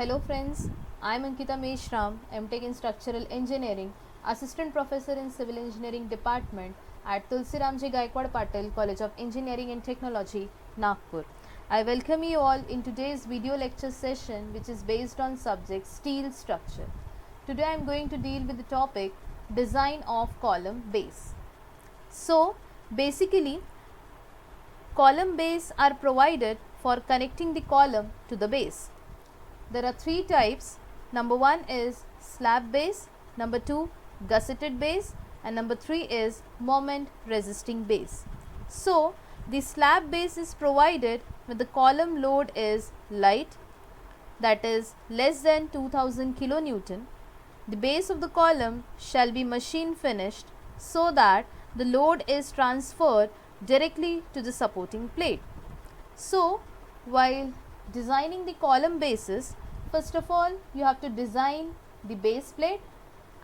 Hello friends, I am Ankita Meshram, MTech in Structural Engineering, Assistant Professor in Civil Engineering Department at Tulsiramji Gaikwad Patil College of Engineering and Technology, Nagpur. I welcome you all in today's video lecture session which is based on subject steel structure. Today I am going to deal with the topic design of column base. So basically column base are provided for connecting the column to the base. There are three types. Number one is slab base, number two gusseted base, and number three is moment resisting base. So the slab base is provided when the column load is light, that is less than 2000 kilonewton. The base of the column shall be machine finished so that the load is transferred directly to the supporting plate. So while designing the column bases, first of all you have to design the base plate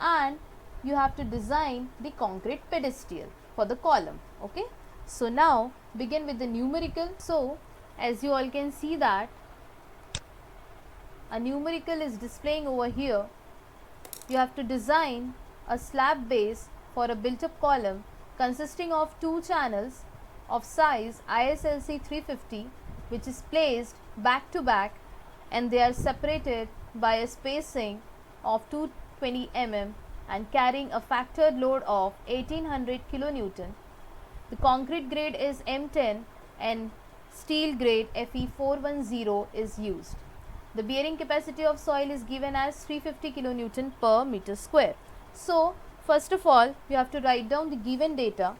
and you have to design the concrete pedestal for the column. Okay, so now begin with the numerical. So as you all can see that a numerical is displaying over here. You have to design a slab base for a built up column consisting of two channels of size ISLC 350 which is placed back to back and they are separated by a spacing of 220 mm and carrying a factored load of 1800 kilonewton. The concrete grade is M10 and steel grade Fe410 is used. The bearing capacity of soil is given as 350 kilonewton per meter square. So first of all you have to write down the given data.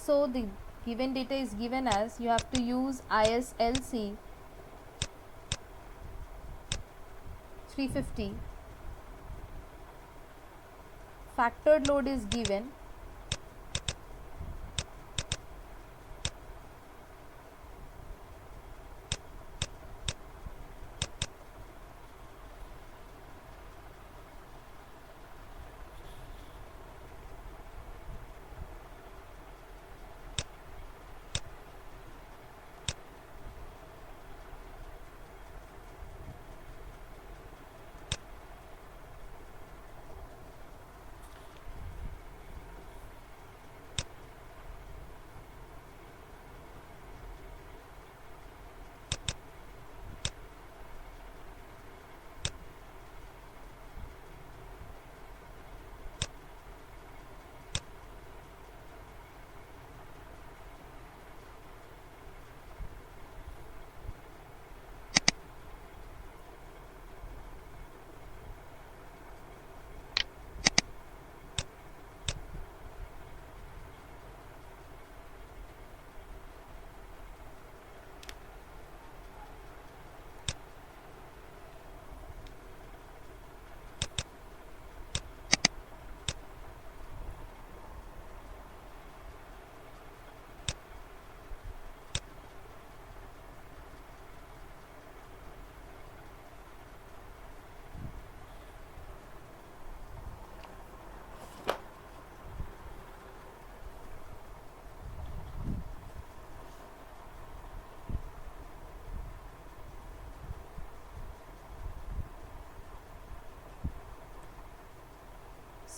So the given data is given as you have to use ISLC 350, factored load is given,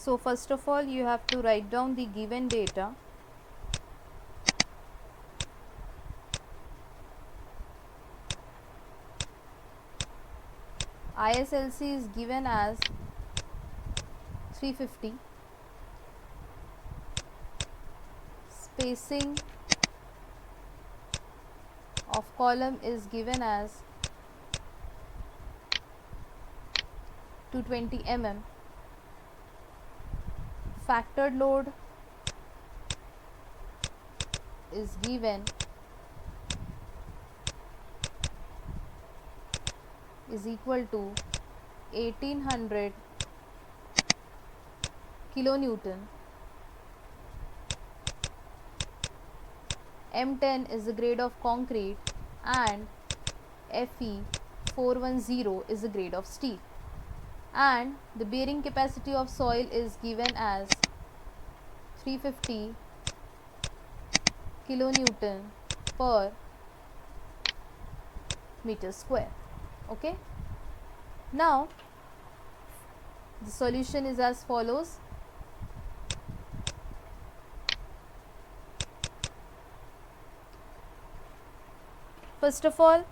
so first of all you have to write down the given data. ISLC is given as 350, spacing of column is given as 220 mm, factored load is given is equal to 1800 kilonewton M10 is the grade of concrete and Fe 410 is the grade of steel, and the bearing capacity of soil is given as 350 kilonewton per meter square. Okay, now the solution is as follows. First of all,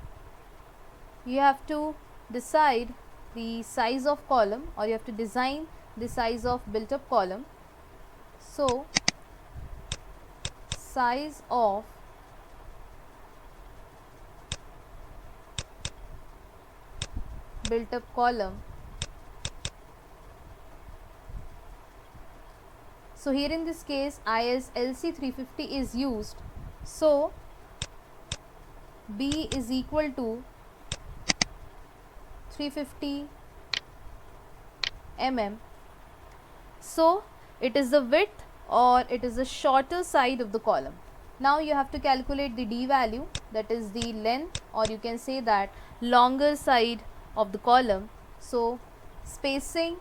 you have to decide the size of column, or you have to design the size of built up column. So, size of built up column. So, here in this case IS LC 350 is used. So, B is equal to 350 mm. So, it is the width or it is the shorter side of the column. Now, you have to calculate the D value, that is the length, or you can say that longer side of the column. So, spacing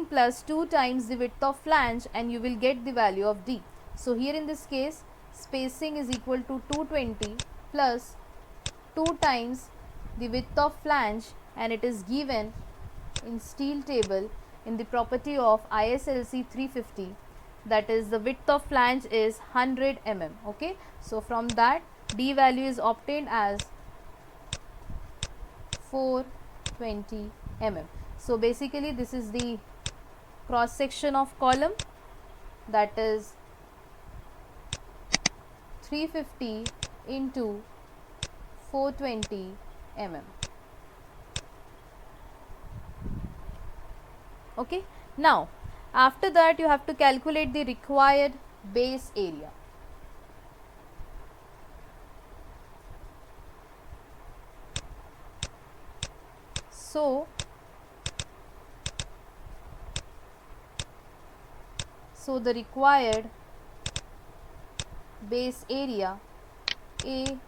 plus 2 times the width of flange and you will get the value of D. So, here in this case spacing is equal to 220 plus 2 times the width of flange, and it is given in steel table in the property of ISLC 350, that is the width of flange is 100 mm. Okay, so from that D value is obtained as 420 mm. So basically this is the cross section of column, that is 350 into 420 mm. Okay, now after that you have to calculate the required base area. So the required base area A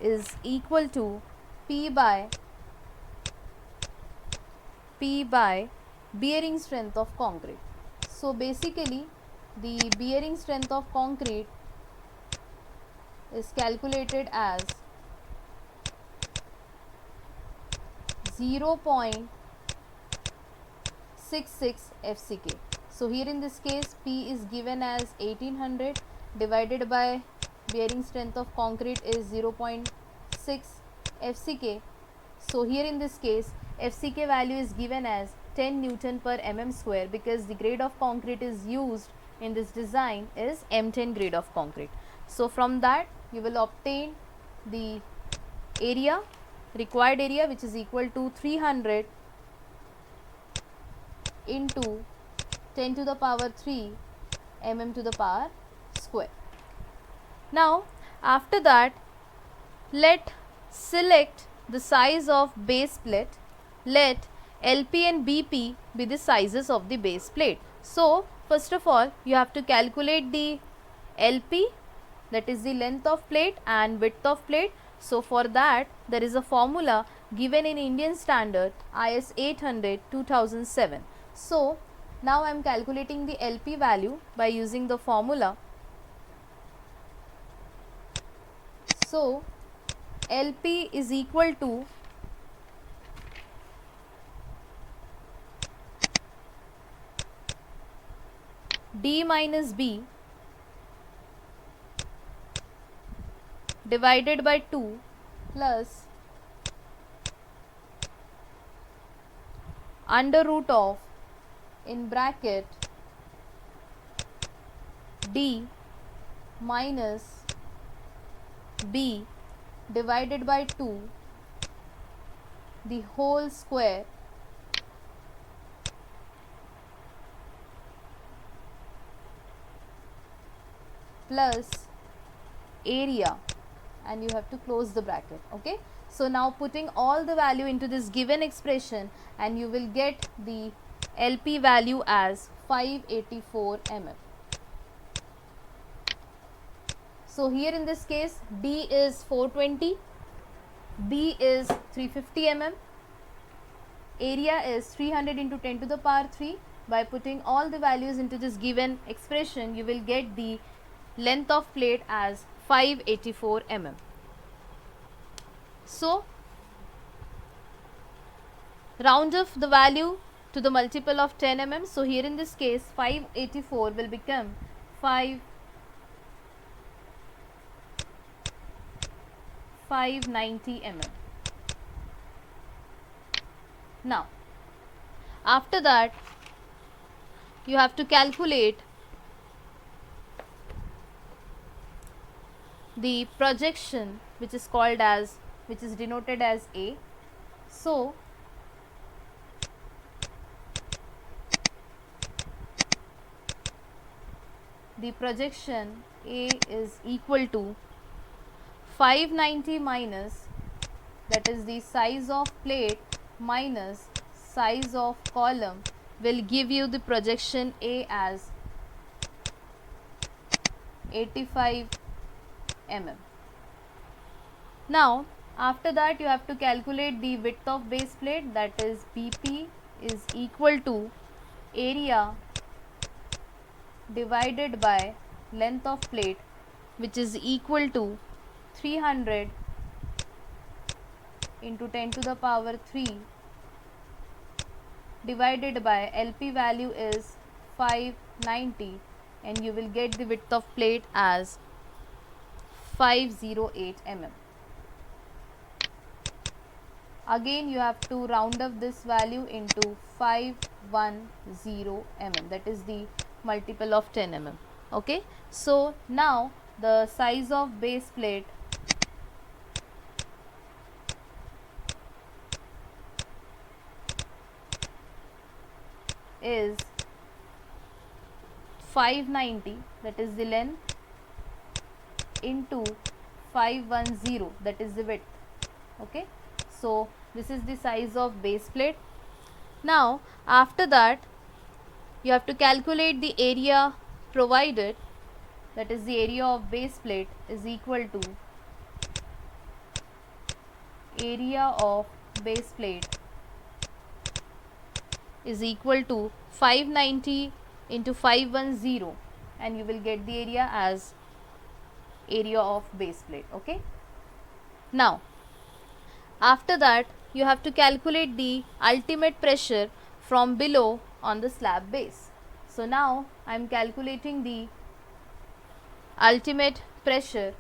is equal to P by bearing strength of concrete. So basically the bearing strength of concrete is calculated as 0.66 FCK. So here in this case P is given as 1800 divided by bearing strength of concrete is 0.6 FCK. So here in this case FCK value is given as 10 Newton per mm square, because the grade of concrete is used in this design is M10 grade of concrete. So from that you will obtain the area, required area, which is equal to 300 into 10 to the power 3 mm to the power square. Now after that, let select the size of base plate. Let LP and BP be the sizes of the base plate. So first of all you have to calculate the LP, that is the length of plate and width of plate. So for that there is a formula given in Indian Standard IS 800 2007. So now I am calculating the LP value by using the formula. So LP is equal to D minus B divided by 2 plus under root of, in bracket, D minus B divided by 2 the whole square plus area, and you have to close the bracket. Okay, so now putting all the value into this given expression, and you will get the LP value as 584 mm. So here in this case D is 420, B is 350 mm, area is 300 into 10 to the power 3. By putting all the values into this given expression, you will get the length of plate as 584 mm. So round off the value to the multiple of 10 mm. So here in this case 584 will become 590 mm. Now after that you have to calculate the projection which is denoted as A. So the projection A is equal to 590 minus, that is the size of plate minus size of column, will give you the projection A as 85 mm. Now after that you have to calculate the width of base plate, that is BP is equal to area divided by length of plate, which is equal to 300 into 10 to the power 3 divided by LP value is 590, and you will get the width of plate as 508 mm. Again you have to round up this value into 510 mm, that is the multiple of 10 mm. Okay, so now the size of base plate is 590, that is the length, into 510, that is the width. Okay, so this is the size of base plate. Now after that you have to calculate the area provided, that is the area of base plate is equal to area of base plate is equal to 590 into 510, and you will get the area as area of base plate. Okay, now after that you have to calculate the ultimate pressure from below on the slab base. So now I am calculating the ultimate pressure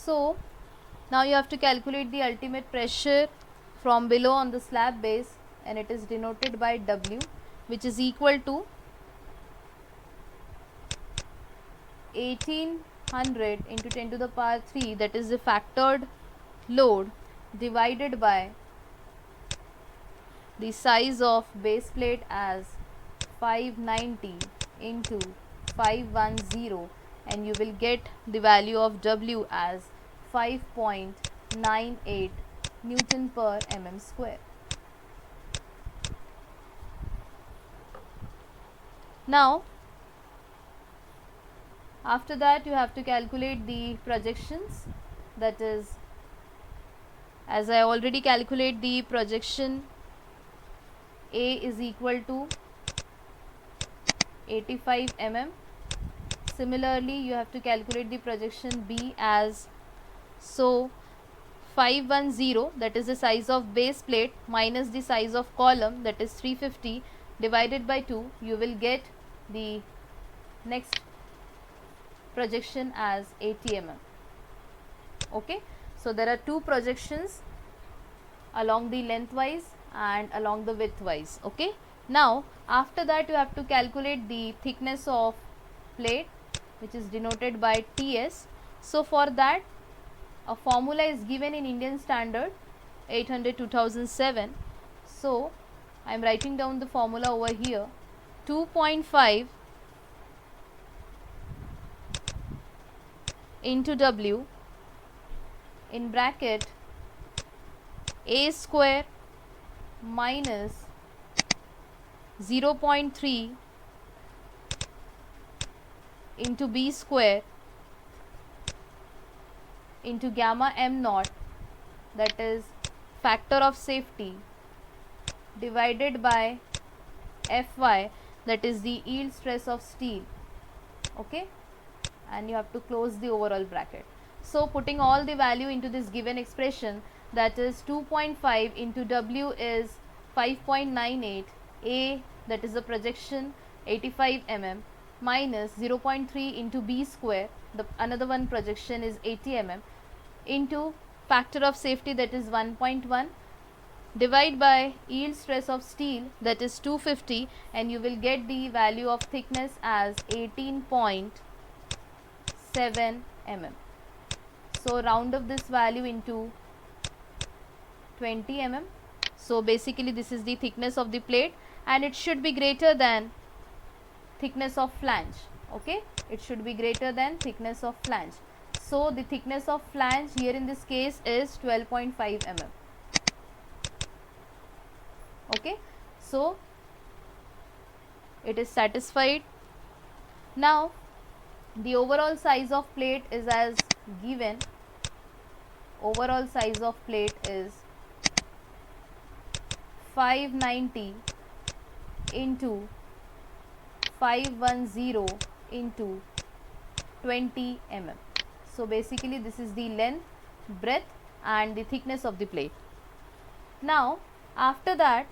So now you have to calculate the ultimate pressure from below on the slab base, and it is denoted by W, which is equal to 1800 into 10 to the power 3, that is the factored load, divided by the size of base plate as 590 into 510, and you will get the value of W as 5.98 Newton per mm square. Now after that you have to calculate the projections, that is, as I already calculate the projection A is equal to 85 mm. Similarly you have to calculate the projection B as, so 510, that is the size of base plate minus the size of column, that is 350, divided by 2, you will get the next projection as 80 mm. Okay, so there are two projections along the lengthwise and along the widthwise. Okay, now after that you have to calculate the thickness of plate, which is denoted by TS. So for that a formula is given in Indian Standard 800 2007. So I am writing down the formula over here. 2.5 into W in bracket A square minus 0.3 into B square into gamma m naught, that is factor of safety, divided by Fy, that is the yield stress of steel. Okay, and you have to close the overall bracket. So putting all the value into this given expression, that is 2.5 into W is 5.98, A, that is the projection 85 mm, minus 0.3 into B square, the another one projection is 80 mm, into factor of safety, that is 1.1, divide by yield stress of steel, that is 250, and you will get the value of thickness as 18.7 mm. So round up this value into 20 mm. So basically this is the thickness of the plate, and it should be greater than thickness of flange. Okay, it should be greater than thickness of flange. So the thickness of flange here in this case is 12.5 mm. Okay, so it is satisfied. Now the overall size of plate is as given. Overall size of plate is 590 into 510 into 20 mm. So basically this is the length, breadth and the thickness of the plate. Now after that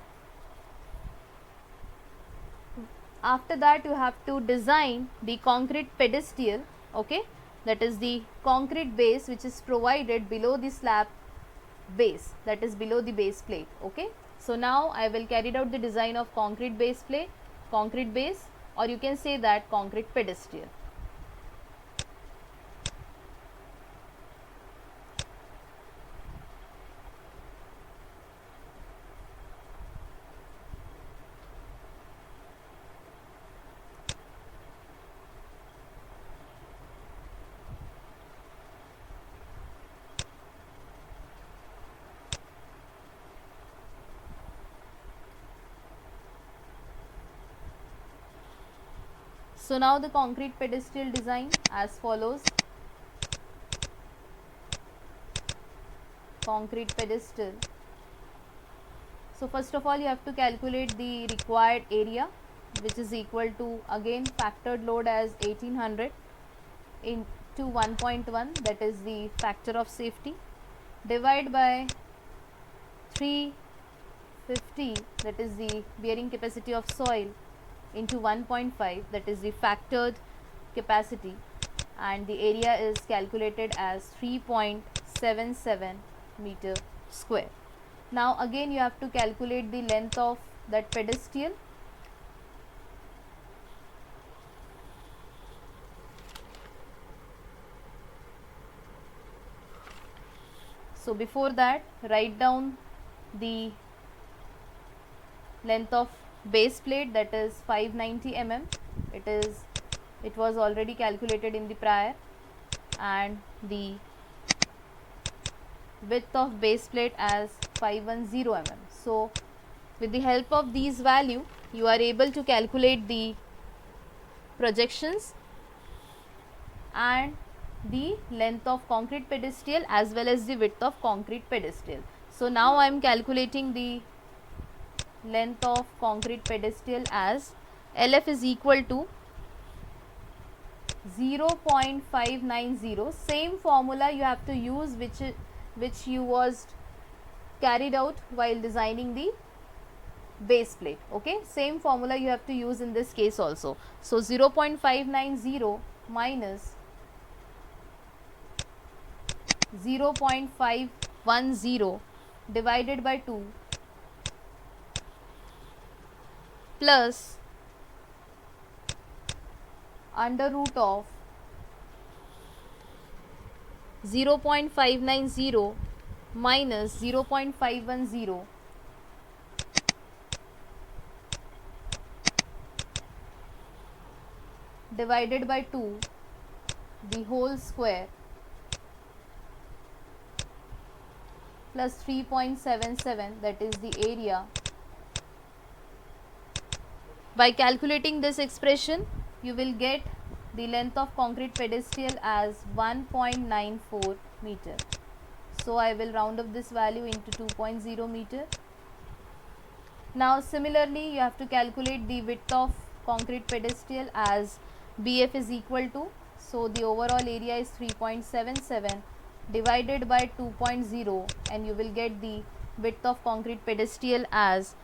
you have to design the concrete pedestal. Okay, that is the concrete base which is provided below the slab base, that is below the base plate. Okay, so now I will carry out the design of concrete base plate, concrete base, or you can say that concrete pedestal. So now the concrete pedestal design as follows. Concrete pedestal. So first of all you have to calculate the required area, which is equal to again factored load as 1800 into 1.1, that is the factor of safety, divide by 350, that is the bearing capacity of soil, into 1.5, that is the factored capacity, and the area is calculated as 3.77 meter square. Now again you have to calculate the length of that pedestal. So before that, write down the length of base plate, that is 590 mm. It was already calculated in the prior, and the width of base plate as 510 mm. So with the help of these value you are able to calculate the projections and the length of concrete pedestal as well as the width of concrete pedestal. So now I am calculating the length of concrete pedestal as LF is equal to 0.590. Same formula you have to use which you was carried out while designing the base plate. Okay, same formula you have to use in this case also. So 0.590 minus 0.510 divided by 2 plus under root of 0.590 minus 0.510 divided by 2 the whole square plus 3.77, that is the area. By calculating this expression, you will get the length of concrete pedestal as 1.94 meter. So I will round up this value into 2.0 meter. Now similarly, you have to calculate the width of concrete pedestal as BF is equal to, so the overall area is 3.77 divided by 2.0, and you will get the width of concrete pedestal as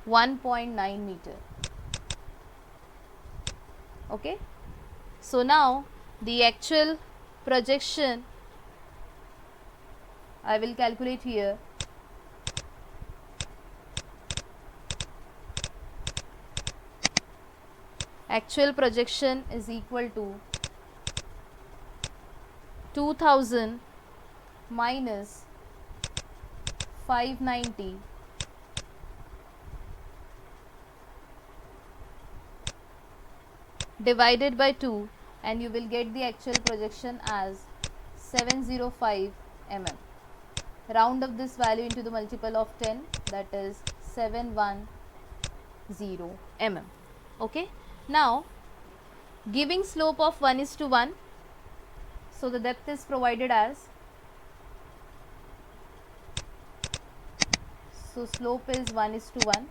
1.9 meter. Okay, so now the actual projection I will calculate here. Actual projection is equal to 2000 minus 590 divided by 2, and you will get the actual projection as 705 mm. Round up this value into the multiple of 10, that is 710 mm. Okay, now giving slope of 1:1, so the depth is provided as, so slope is 1:1.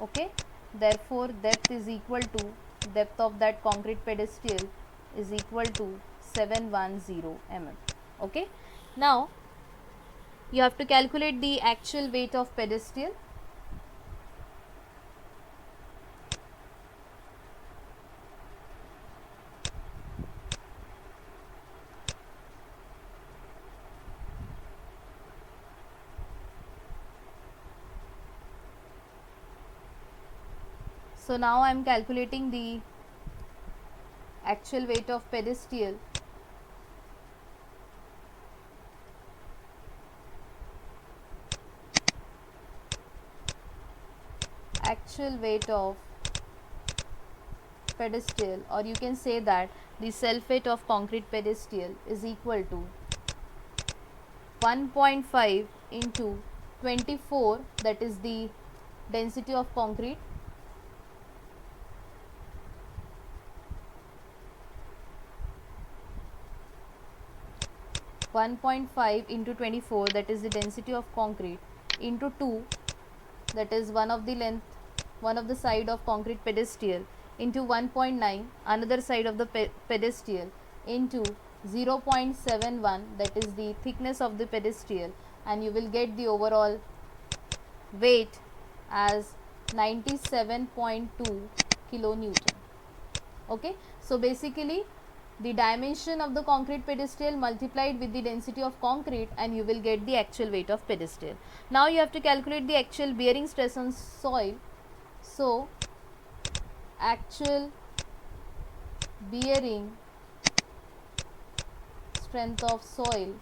Okay, therefore depth is equal to, depth of that concrete pedestal is equal to 710 mm. Okay, now you have to calculate the actual weight of pedestal. So now I am calculating the actual weight of pedestal. Actual weight of pedestal, or you can say that the self weight of concrete pedestal is equal to 1.5 into 24, that is the density of concrete, into 24, that is the density of concrete, into 2, that is one of the side of concrete pedestal, into 1.9 another side of the pedestal, into 0.71, that is the thickness of the pedestal, and you will get the overall weight as 97.2 kilonewton. Okay, so basically the dimension of the concrete pedestal multiplied with the density of concrete, and you will get the actual weight of pedestal. Now you have to calculate the actual bearing stress on soil. So actual bearing strength of soil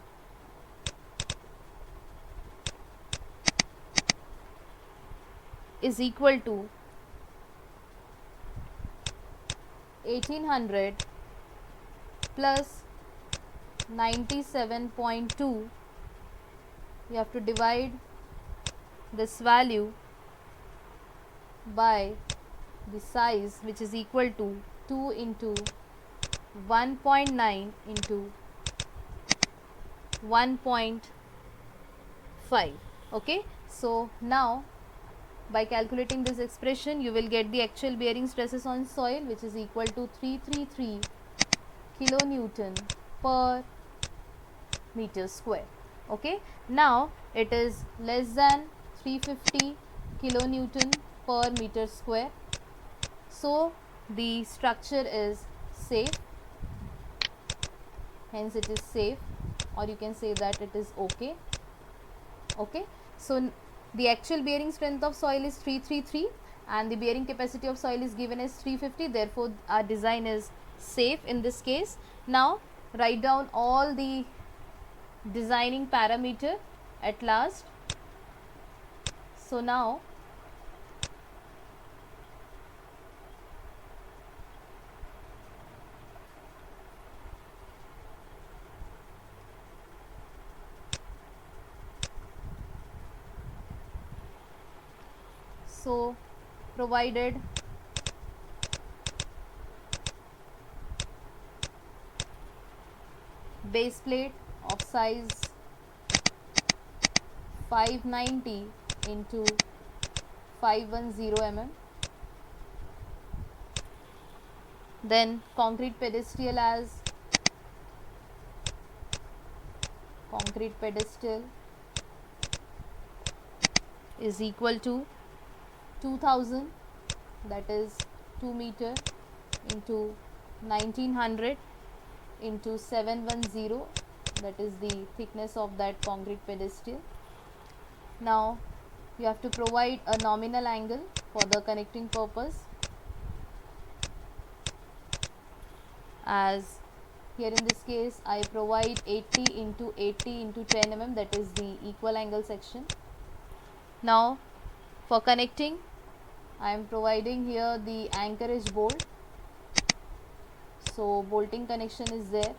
is equal to 1800 plus 97.2. You have to divide this value by the size, which is equal to 2 into 1.9 into 1.5. Okay, so now by calculating this expression, you will get the actual bearing stresses on soil, which is equal to 333 kilonewton per meter square. Okay, now it is less than 350 kilonewton per meter square, so the structure is safe. hence it is safe, or you can say that it is okay. Okay, so the actual bearing strength of soil is 333 and the bearing capacity of soil is given as 350, therefore our design is safe in this case. Now write down all the designing parameter at last. So now so provided base plate of size 590 into 510 mm, then concrete pedestal is equal to 2000, that is 2 meter into 1900 into 710, that is the thickness of that concrete pedestal. Now you have to provide a nominal angle for the connecting purpose, as here in this case I provide 80 into 80 into 10 mm, that is the equal angle section. Now for connecting I am providing here the anchorage bolt, so bolting connection is there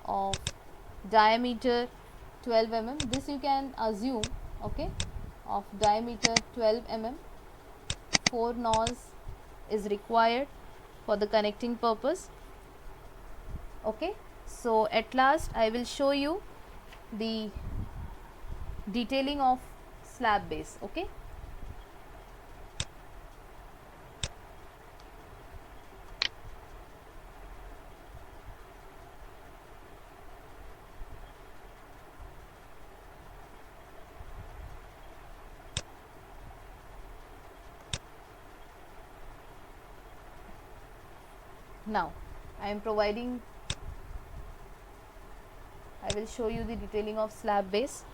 of diameter 12 mm, this you can assume, okay, of diameter 12 mm. 4 NOS is required for the connecting purpose. Okay, so at last I will show you the detailing of slab base. Okay, now I will show you the detailing of slab base.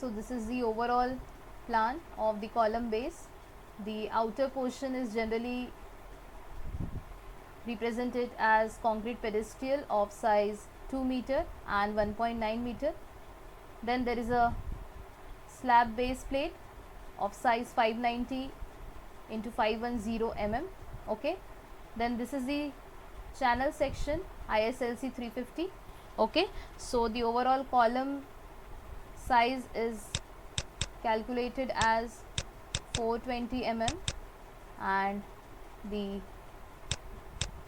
so this is the overall plan of the column base. The outer portion is generally represented as concrete pedestal of size 2 meter and 1.9 meter. Then there is a slab base plate of size 590 into 510 mm. Okay, then this is the channel section ISLC 350. Okay, so the overall column size is calculated as 420 mm, and the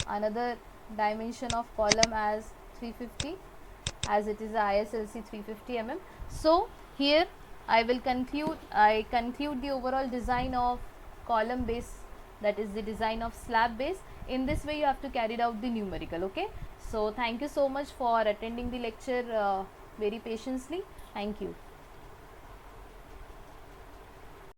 another dimension of column as 350, as it is a ISLC 350 mm. So here I conclude the overall design of column base, that is the design of slab base. In this way you have to carry out the numerical. Okay, so thank you so much for attending the lecture very patiently. Thank you.